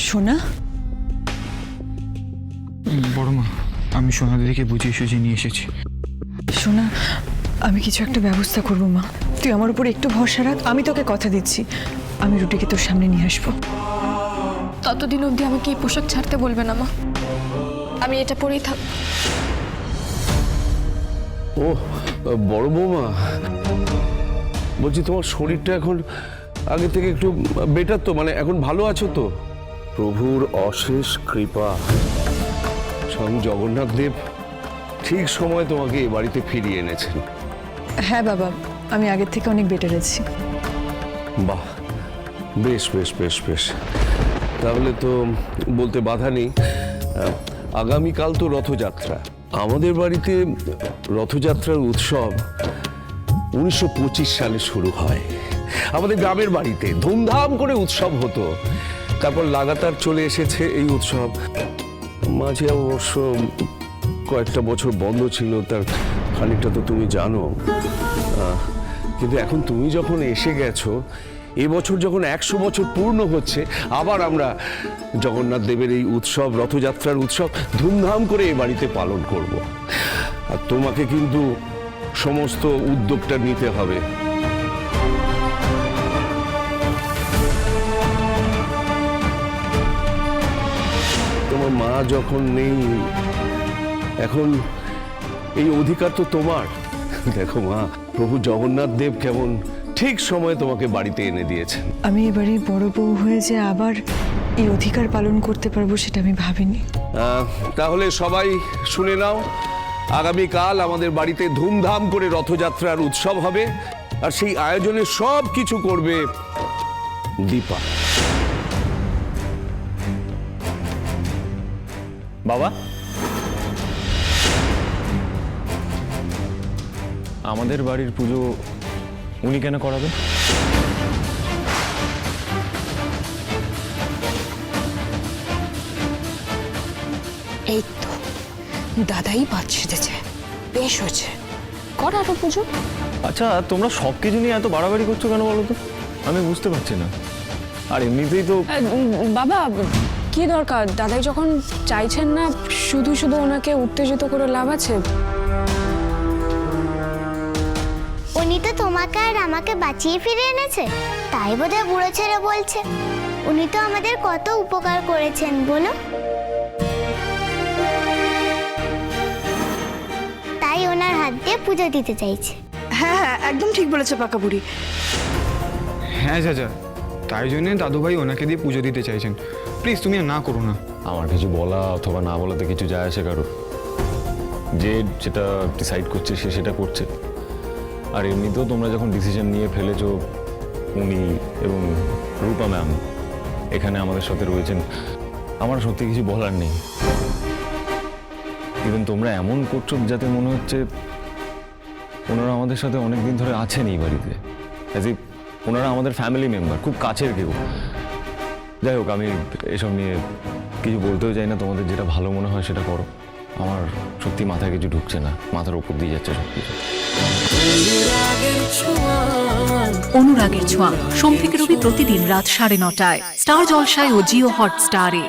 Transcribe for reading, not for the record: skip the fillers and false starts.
সোনা, বড় মা, আমি সোনা দিদিকে বুঝিয়ে সুঝিয়ে নিয়ে এসেছি। সোনা, আমি কিছু একটা ব্যবস্থা করব মা, তুই আমার উপর একটু ভরসা রাখ। আমি তোকে কথা দিচ্ছি, আমি রুটিকে তোর সামনে নিয়ে আসবো। ততদিন অবধি আমাকে এই পোশাক ছাড়তে বলবে না মা, আমি এটা পরেই থাক। ও বড় বৌমা, বলছি তোমার শরীরটা এখন আগে থেকে একটু বেটার তো? মানে এখন ভালো আছো তো? প্রভুর অশেষ কৃপা, স্বয়ং জগন্নাথ দেব ঠিক সময় তোমাকে এ বাড়িতে ফিরিয়ে এনেছেন। হ্যাঁ বাবা, আমি আগের থেকে অনেক বেটার আছি। বাহ, বেশ বেশ বেশ বেশ। তাহলে তো বলতে বাধা নেই। আগামীকাল তো রথযাত্রা। আমাদের বাড়িতে রথযাত্রার উৎসব 1925 সালে শুরু হয়। আমাদের গ্রামের বাড়িতে ধুমধাম করে উৎসব হতো, তারপর লাগাতার চলে এসেছে এই উৎসব। মাঝে অবশ্য কয়েকটা বছর বন্ধ ছিল, তার খানিকটা তো তুমি জানো। কিন্তু এখন তুমি যখন এসে গেছো, এবছর যখন 100 বছর পূর্ণ হচ্ছে, আবার আমরা জগন্নাথ দেবের এই উৎসব, রথযাত্রার উৎসব ধুমধাম করে এ বাড়িতে পালন করব। আর তোমাকে কিন্তু সমস্ত উদ্যোগটা নিতে হবে। তোমার মা যখন নেই, এখন এই অধিকার তো তোমার। দেখো মা, প্রভু জগন্নাথ দেব কেমন ঠিক সময়ে তোমাকে বাড়িতে এনে দিয়েছেন। আমি এবারে বড় বউ হয়ে যে আবার এই অধিকার পালন করতে পারবো সেটা আমি ভাবিনি। তাহলে সবাই শুনে নাও, আগামীকাল আমাদের বাড়িতে ধুমধাম করে রথযাত্রার উৎসব হবে, আর সেই আয়োজনে সব কিছু করবে দীপা। বাবা, আমাদের বাড়ির পুজো উনি কেন করাবেন? এই তো দাদাই বাদ সেজেছে, বেশ হয়েছে, কর আরো পুজো। আচ্ছা, তোমরা সব কিছু নিয়ে এত বাড়াবাড়ি করছো কেন বলো তো? আমি বুঝতে পারছি না। আর এমনিতেই তো বাবা, কি দরকার? দাদাই যখন চাইছেন না, শুধু শুধু ওনাকে উত্তেজিত করে লাভ আছে? উনি তো তোমাকে আর আমাকে বাঁচিয়ে ফিরে এনেছে, তাই বোধহয় বুড়ো ছেলে বলছে। উনি তো আমাদের কত উপকার করেছেন বলো, তাই ওনার হাত দিয়ে পুজো দিতে চাইছে। হ্যাঁ হ্যাঁ, একদম ঠিক বলেছে পাকা বুড়ি। হ্যাঁ চাচা, তাই জন্যে দাদুভাই ওনাকে দিয়ে পুজো দিতে চাইছেন। প্লিজ তুমি আর না করো না। আমার কিছু বলা অথবা না বলাতে কিছু যায় আসে কারো? যে যেটা ডিসাইড করছে সে সেটা করছে। আর এমনিতেও তোমরা যখন ডিসিশন নিয়ে ফেলেছো, উনি এবং রূপা ম্যাম এখানে আমাদের সাথে রয়েছেন, আমার সত্যি কিছু বলার নেই। ইভেন তোমরা এমন করছো যাতে মনে হচ্ছে ওনারা আমাদের সাথে অনেক দিন ধরে আছেন এই বাড়িতে, অ্যাজ ইফ ওনারা আমাদের ফ্যামিলি মেম্বার, খুব কাছের কেউ। যাই হোক, আমি এসব নিয়ে কিছু বলতেও চাই না। তোমাদের যেটা ভালো মনে হয় সেটা করো। আমার সত্যি মাথায় কিছু ঢুকছে না, মাথার উপর দিয়ে যাচ্ছে সব কিছু। অনুরাগের ছোঁয়া সোম থেকে রবি প্রতিদিন রাত 9:30টায় স্টার জলসায় ও জিও হটস্টারে।